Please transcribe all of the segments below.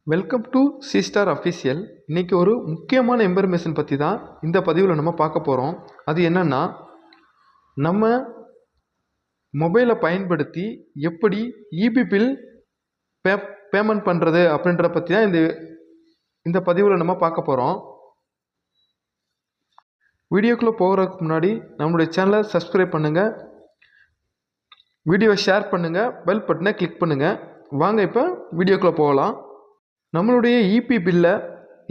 Welcome to C star official. இன்றைக்கி ஒரு முக்கியமான இன்ஃபர்மேஷன் பற்றி தான் இந்த பதிவில் நம்ம பார்க்க போகிறோம். அது என்னென்னா, நம்ம மொபைலை பயன்படுத்தி எப்படி இபி பில் பேமெண்ட் பண்ணுறது அப்படின்றத பற்றி தான் இந்த பதிவில் நம்ம பார்க்க போகிறோம். வீடியோக்குள்ளே போகிறதுக்கு முன்னாடி நம்மளுடைய சேனலை சப்ஸ்கிரைப் பண்ணுங்கள், வீடியோவை ஷேர் பண்ணுங்கள், பெல் பட்டனை கிளிக் பண்ணுங்கள். வாங்க இப்போ வீடியோக்குள்ளே போகலாம். நம்மளுடைய இபி பில்லை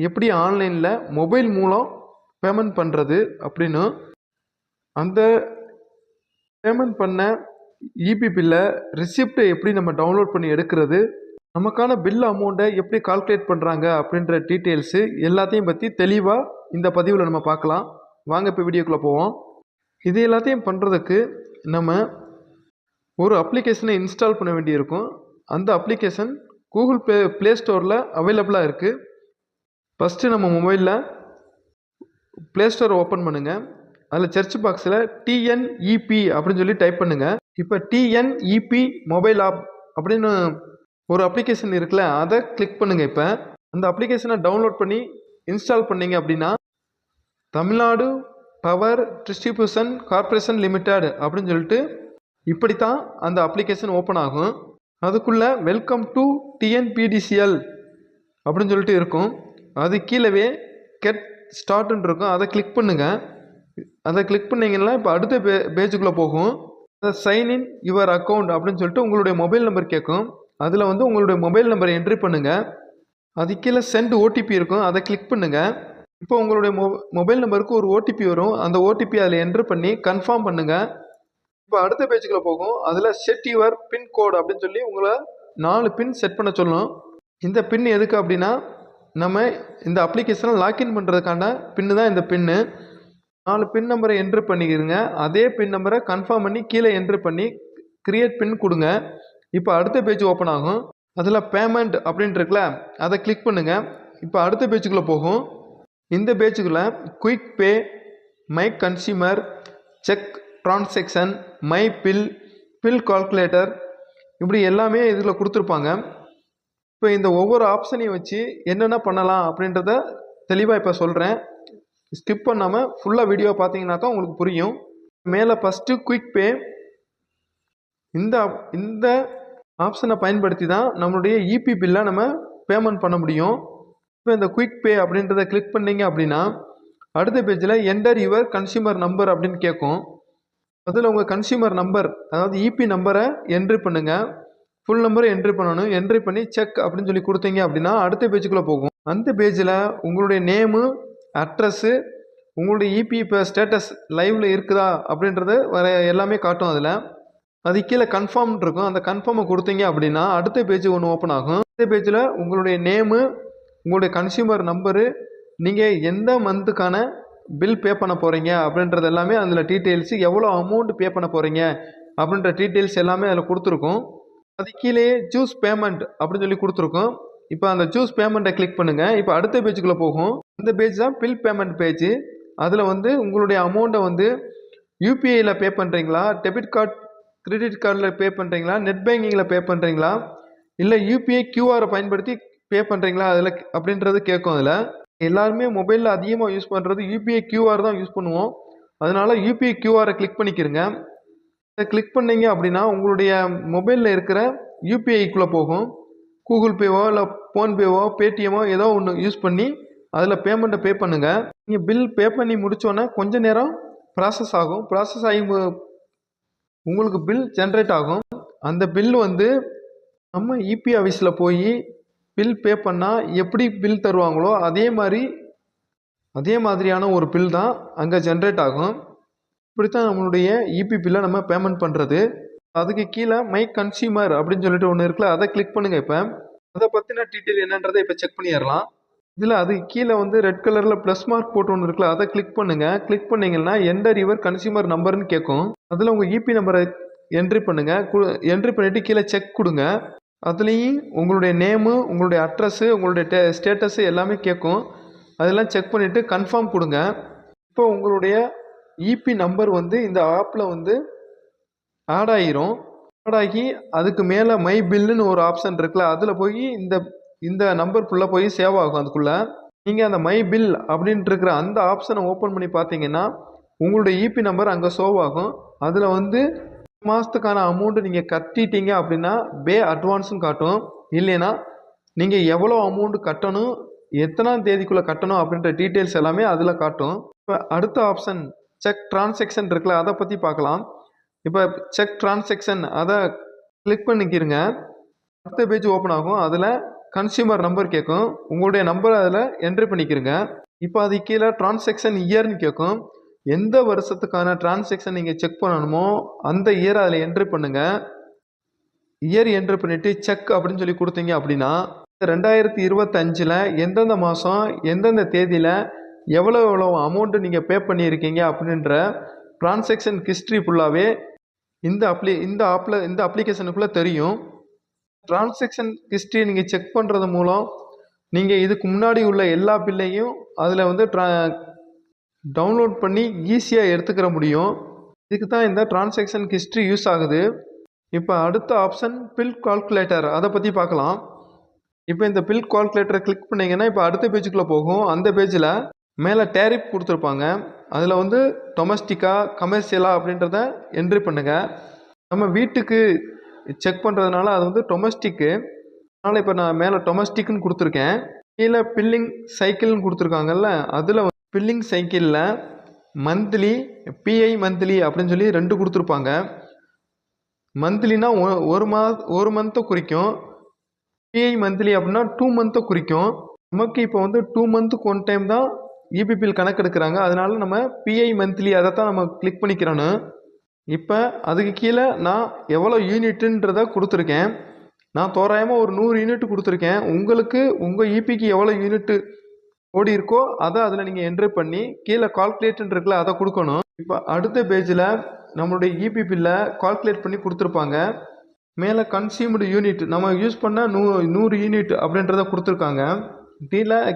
எப்படி ஆன்லைனில் மொபைல் மூலம் பேமெண்ட் பண்ணுறது அப்படின்னு, அந்த பேமெண்ட் பண்ண இபி பில்லை ரிசிப்டை எப்படி நம்ம டவுன்லோட் பண்ணி எடுக்கிறது, நமக்கான பில் அமௌண்ட்டை எப்படி கால்குலேட் பண்ணுறாங்க அப்படின்ற டீட்டெயில்ஸு எல்லாத்தையும் பற்றி தெளிவாக இந்த பதிவில் நம்ம பார்க்கலாம். வாங்க இப்போ வீடியோக்குள்ளே போவோம். இது எல்லாத்தையும் பண்ணுறதுக்கு நம்ம ஒரு அப்ளிகேஷனை இன்ஸ்டால் பண்ண வேண்டியிருக்கும். அந்த அப்ளிகேஷன் கூகுள் ப்ளே ஸ்டோரில் அவைலபிளாக இருக்குது. ஃபஸ்ட்டு நம்ம மொபைலில் ப்ளே ஸ்டோரை ஓப்பன் பண்ணுங்கள். அதில் சர்ச் பாக்ஸில் டிஎன்இபி அப்படின்னு சொல்லி டைப் பண்ணுங்கள். இப்போ டிஎன்இபி மொபைல் ஆப் அப்படின்னு ஒரு அப்ளிகேஷன் இருக்குல்ல, அதை கிளிக் பண்ணுங்கள். இப்போ அந்த அப்ளிகேஷனை டவுன்லோட் பண்ணி இன்ஸ்டால் பண்ணிங்க அப்படின்னா, Tamil Nadu power distribution corporation limited அப்படின்னு சொல்லிட்டு இப்படித்தான் அந்த அப்ளிகேஷன் ஓப்பன் ஆகும். அதுக்குள்ளே வெல்கம் டு டிஎன்பிடிசிஎல் அப்படின்னு சொல்லிட்டு இருக்கும். அது கீழவே கெட் ஸ்டார்ட்னு இருக்கும். அதை கிளிக் பண்ணுங்கள். அதை கிளிக் பண்ணிங்கன்னா இப்போ அடுத்த பேஜுக்குள்ளே போகும். சைன் இன் யுவர் அக்கௌண்ட் அப்படின்னு சொல்லிட்டு உங்களுடைய மொபைல் நம்பர் கேட்கும். அதில் வந்து உங்களுடைய மொபைல் நம்பரை என்ட்ரி பண்ணுங்கள். அது கீழே சென்ட் ஓடிபி இருக்கும். அதை கிளிக் பண்ணுங்கள். இப்போ உங்களுடைய மொபைல் நம்பருக்கு ஒரு ஓடிபி வரும். அந்த ஓடிபி அதில் என்ட்ரி பண்ணி கன்ஃபார்ம் பண்ணுங்கள். இப்போ அடுத்த பேஜுக்குள்ளே போகும். அதில் செட் யுவர் பின் கோட் அப்படின்னு சொல்லி உங்களை 4 பின் செட் பண்ண சொல்லணும். இந்த பின் எதுக்கு அப்படின்னா, நம்ம இந்த அப்ளிகேஷனை லாக்இன் பண்ணுறதுக்கான பின்னு தான் இந்த பின்னு. 4 பின் நம்பரை என்ட்ரு பண்ணிக்கிறங்க. அதே பின் நம்பரை கன்ஃபார்ம் பண்ணி கீழே என்ட்ரு பண்ணி கிரியேட் பின் கொடுங்க. இப்போ அடுத்த பேஜ் ஓப்பன் ஆகும். அதில் பேமெண்ட் அப்படின்ட்டு இருக்குல்ல, அதை கிளிக் பண்ணுங்கள். இப்போ அடுத்த பேஜுக்குள்ளே போகும். இந்த பேஜுக்குள்ளே quick pay, my consumer, check transaction, my bill calculator, இப்படி எல்லாமே இதில் கொடுத்துருப்பாங்க. இப்போ இந்த ஒவ்வொரு ஆப்ஷனையும் வச்சு என்னென்ன பண்ணலாம் அப்படின்றத தெளிவாக இப்போ சொல்கிறேன். ஸ்கிப் பண்ணாமல் ஃபுல்லாக வீடியோ பார்த்தீங்கன்னாக்கா உங்களுக்கு புரியும். மேலே ஃபஸ்ட்டு குயிக் பே, இந்த ஆப்ஷனை பயன்படுத்தி தான் நம்மளுடைய இபி பில்லை நம்ம பேமெண்ட் பண்ண முடியும். இப்போ இந்த குயிக் பே அப்படின்றத கிளிக் பண்ணிங்க அப்படின்னா, அடுத்த பேஜில் என்டர் யுவர் கன்சியூமர் நம்பர் அப்படின்னு கேட்கும். அதில் உங்கள் கன்சியூமர் நம்பர், அதாவது இபி நம்பரை என்ட்ரி பண்ணுங்கள். ஃபுல் நம்பரை என்ட்ரி பண்ணணும். என்ட்ரி பண்ணி செக் அப்படின்னு சொல்லி கொடுத்தீங்க அப்படின்னா அடுத்த பேஜுக்குள்ளே போகும். அந்த பேஜில் உங்களுடைய நேமு, அட்ரஸ்ஸு, உங்களுடைய இபி இப்போ ஸ்டேட்டஸ் லைவில் இருக்குதா அப்படின்றது எல்லாமே காட்டும். அதில் அது கீழே கன்ஃபார்ம் இருக்கும். அந்த கன்ஃபார்மை கொடுத்தீங்க அப்படின்னா அடுத்த பேஜ் ஒன்று ஓப்பன் ஆகும். அடுத்த பேஜில் உங்களுடைய நேமு, உங்களுடைய கன்சியூமர் நம்பரு, நீங்கள் எந்த மந்த்துக்கான பில் பே பண்ண போகிறீங்க அப்படின்றது எல்லாமே அதில் டீட்டெயில்ஸு, எவ்வளோ அமௌண்ட் பே பண்ண போகிறீங்க அப்படின்ற டீட்டெயில்ஸ் எல்லாமே அதில் கொடுத்துருக்கும். அது கீழே சூஸ் பேமெண்ட் அப்படின்னு சொல்லி கொடுத்துருக்கோம். இப்போ அந்த சூஸ் பேமெண்ட்டை கிளிக் பண்ணுங்கள். இப்போ அடுத்த பேஜுக்குள்ளே போகும். அந்த பேஜ் தான் பில் பேமெண்ட் பேஜ். அதில் வந்து உங்களுடைய அமௌண்ட்டை வந்து யூபிஐயில் பே பண்ணுறீங்களா, டெபிட் கார்டு கிரெடிட் கார்டில் பே பண்ணுறீங்களா, நெட் பேங்கிங்கில் பே பண்ணுறீங்களா, இல்லை யூபிஐ கியூஆரை பயன்படுத்தி பே பண்ணுறீங்களா அதில் அப்படின்றது கேட்கும். அதில் எல்லாருமே மொபைலில் அதிகமாக யூஸ் பண்ணுறது யூபிஐ கியூஆர் தான் யூஸ் பண்ணுவோம். அதனால் யூபிஐ கியூஆரை கிளிக் பண்ணிக்கிறங்க. அதை கிளிக் பண்ணிங்க அப்படின்னா உங்களுடைய மொபைலில் இருக்கிற யூபிஐக்குள்ளே போகும். கூகுள் பேவோ இல்லை ஃபோன்பேவோ பேடிஎம்மோ ஏதோ ஒன்று யூஸ் பண்ணி அதில் பேமெண்ட்டை பே பண்ணுங்கள். நீங்கள் பில் பே பண்ணி முடித்தோன்னே கொஞ்சம் நேரம் ப்ராசஸ் ஆகும். ப்ராசஸ் ஆகி உங்களுக்கு பில் ஜென்ரேட் ஆகும். அந்த பில் வந்து நம்ம இபி ஆஃபீஸில் போய் பில் பே பண்ணால் எப்படி பில் தருவாங்களோ அதே மாதிரியான ஒரு பில் தான் அங்கே ஜென்ரேட் ஆகும். இப்படித்தான் நம்மளுடைய இபி பில்லை நம்ம பேமெண்ட் பண்ணுறது. அதுக்கு கீழே மை கன்சியூமர் அப்படின்னு சொல்லிட்டு ஒன்று இருக்குல்ல, அதை கிளிக் பண்ணுங்கள். இப்போ அதை பற்றின டீட்டெயில் என்னன்றதை இப்போ செக் பண்ணிடலாம். இதில் அதுக்கு கீழே வந்து ரெட் கலரில் ப்ளஸ் மார்க் போட்டு ஒன்று இருக்குல்ல, அதை கிளிக் பண்ணுங்கள். கிளிக் பண்ணிங்கன்னா என்டர் யுவர் கன்சியூமர் நம்பர்னு கேட்கும். அதில் உங்கள் இபி நம்பரை என்ட்ரி பண்ணுங்கள். என்ட்ரி பண்ணிவிட்டு கீழே செக் கொடுங்க. அதுலேயும் உங்களுடைய நேமு, உங்களுடைய அட்ரஸ்ஸு, உங்களுடைய ஸ்டேட்டஸு எல்லாமே கேட்கும். அதெல்லாம் செக் பண்ணிவிட்டு கன்ஃபார்ம் கொடுங்க. இப்போ உங்களுடைய இபி நம்பர் வந்து இந்த ஆப்பில் வந்து ஆட் ஆகிரும். ஆட் ஆகி அதுக்கு மேலே மை பில்லுன்னு ஒரு ஆப்ஷன் இருக்குல்ல, அதில் போய் இந்த இந்த நம்பர் ஃபுல்லாக போய் சேவ் ஆகும். அதுக்குள்ளே நீங்கள் அந்த மை பில் அப்படின்ட்டு இருக்கிற அந்த ஆப்ஷனை ஓப்பன் பண்ணி பார்த்தீங்கன்னா உங்களுடைய இபி நம்பர் அங்கே ஷோ ஆகும். அதில் வந்து மாதத்துக்கான அமௌண்ட்டு நீங்கள் கட்டிட்டீங்க அப்படின்னா அட்வான்ஸும் காட்டும். இல்லைன்னா நீங்கள் எவ்வளோ அமௌண்ட்டு கட்டணும், எத்தனாம் தேதிக்குள்ளே கட்டணும் அப்படின்ற டீட்டெயில்ஸ் எல்லாமே அதில் காட்டும். இப்போ அடுத்த ஆப்ஷன் செக் டிரான்சாக்ஷன் இருக்குல்ல, அதை பற்றி பார்க்கலாம். இப்போ செக் டிரான்சாக்ஷன் அதை கிளிக் பண்ணிக்கிறங்க. அடுத்த பேஜ் ஓப்பன் ஆகும். அதில் கன்சியூமர் நம்பர் கேட்கும். உங்களுடைய நம்பரை அதில் என்ட்ரி பண்ணிக்கிறங்க. இப்போ அது கீழே டிரான்சாக்ஷன் இயர்னு கேட்கும். எந்த வருஷத்துக்கான டிரான்சாக்ஷன் நீங்கள் செக் பண்ணணுமோ அந்த இயரை அதில் என்ட்ரி பண்ணுங்கள். இயர் என்ட்ரி பண்ணிவிட்டு செக் அப்படின்னு சொல்லி கொடுத்தீங்க அப்படின்னா 2025 எந்தெந்த மாதம் எந்தெந்த தேதியில் எவ்வளோ அமௌண்ட்டு நீங்கள் பே பண்ணியிருக்கீங்க அப்படின்ற டிரான்சாக்ஷன் ஹிஸ்ட்ரி ஃபுல்லாகவே இந்த அப்ளிகேஷனுக்குள்ளே தெரியும். டிரான்சாக்ஷன் ஹிஸ்ட்ரி நீங்கள் செக் பண்ணுறது மூலம் நீங்கள் இதுக்கு முன்னாடி உள்ள எல்லா பில்லையும் அதில் வந்து டவுன்லோட் பண்ணி ஈஸியாக எடுத்துக்கிற முடியும். இதுக்கு தான் இந்த டிரான்சாக்ஷன் ஹிஸ்ட்ரி யூஸ் ஆகுது. இப்போ அடுத்த ஆப்ஷன் பில் கால்குலேட்டர், அதை பற்றி பார்க்கலாம். இப்போ இந்த பில் கால்குலேட்டரை கிளிக் பண்ணிங்கன்னா இப்போ அடுத்த பேஜுக்குள்ளே போகும். அந்த பேஜில் மேலே டேரிஃப் கொடுத்துருப்பாங்க. அதில் வந்து டொமஸ்டிக்கா கமர்ஷியலா அப்படின்றத என்ட்ரி பண்ணுங்கள். நம்ம வீட்டுக்கு செக் பண்ணுறதுனால அது வந்து டொமஸ்டிக்கு. அதனால் இப்போ நான் மேலே டொமஸ்டிக்னு கொடுத்துருக்கேன். கீழே பில்லிங் சைக்கிள்னு கொடுத்துருக்காங்கல்ல, அதில் பில்லிங் சைக்கிளில் மந்த்லி பிஐ மந்த்லி அப்படின்னு சொல்லி 2 கொடுத்துருப்பாங்க. மந்த்லினா ஒரு மந்த்தை குறிக்கும். பிஐ மந்த்லி அப்படின்னா 2 மந்த்தை குறிக்கும். நமக்கு இப்போ வந்து 2 மந்த்துக்கு ஒன் டைம் தான் இபி பில் கணக்கு எடுக்கிறாங்க. அதனால நம்ம பிஐ மந்த்லி அதை தான் நம்ம கிளிக் பண்ணிக்கிறோன்னு. இப்போ அதுக்கு கீழே நான் எவ்வளோ யூனிட்டுன்றதை கொடுத்துருக்கேன். நான் தோராயமாக ஒரு 100 யூனிட் கொடுத்துருக்கேன். உங்களுக்கு உங்கள் இபிக்கு எவ்வளோ யூனிட்டு ஓடி இருக்கோ அதை அதில் நீங்கள் என்ட்ரி பண்ணி கீழே கால்குலேட்னு இருக்குல்ல, அதை கொடுக்கணும். இப்போ அடுத்த பேஜில் நம்மளுடைய இபி பில்லை கால்குலேட் பண்ணி கொடுத்துருப்பாங்க. மேலே கன்சியூம்டு யூனிட் நம்ம யூஸ் பண்ண 100 யூனிட் அப்படின்றத கொடுத்துருக்காங்க.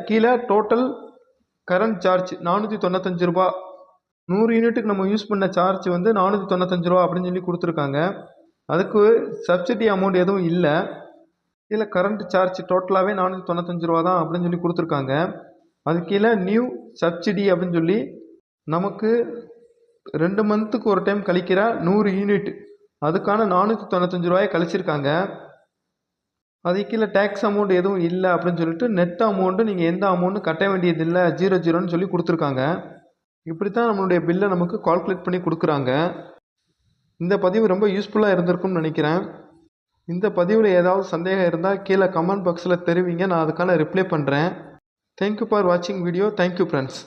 கீழே டோட்டல் கரண்ட் சார்ஜ் 495 ரூபா. 100 யூனிட்டுக்கு நம்ம யூஸ் பண்ண சார்ஜ் வந்து 495 ரூபா அப்படின்னு சொல்லி கொடுத்துருக்காங்க. அதுக்கு சப்சிடி அமௌண்ட் எதுவும் இல்லை. கீழே கரண்ட் சார்ஜ் டோட்டலாகவே 495 ரூபா தான் அப்படின்னு சொல்லி கொடுத்துருக்காங்க. அது கீழே நியூ சப்சிடி அப்படின்னு சொல்லி நமக்கு 2 மந்த்துக்கு ஒரு டைம் கழிக்கிற 100 யூனிட் அதுக்கான 495 ரூபாயை கழிச்சிருக்காங்க. அது கீழே டேக்ஸ் அமௌண்ட் எதுவும் இல்லை அப்படின்னு சொல்லிட்டு நெட் அமௌண்ட்டு நீங்கள் எந்த அமௌண்ட்டும் கட்ட வேண்டியதில்லை 00ன்னு சொல்லி கொடுத்துருக்காங்க. இப்படி தான் நம்மளுடைய பில்லை நமக்கு கால்குலேட் பண்ணி கொடுக்குறாங்க. இந்த பதிவு ரொம்ப யூஸ்ஃபுல்லாக இருந்திருக்கும்னு நினைக்கிறேன். இந்த பதிவில் ஏதாவது சந்தேகம் இருந்தால் கீழே கமெண்ட் பாக்ஸில் தெரிவிங்க, நான் அதுக்கான ரிப்ளை பண்ணுறேன். தேங்க்யூ ஃபார் வாட்சிங் வீடியோ. Thank you friends.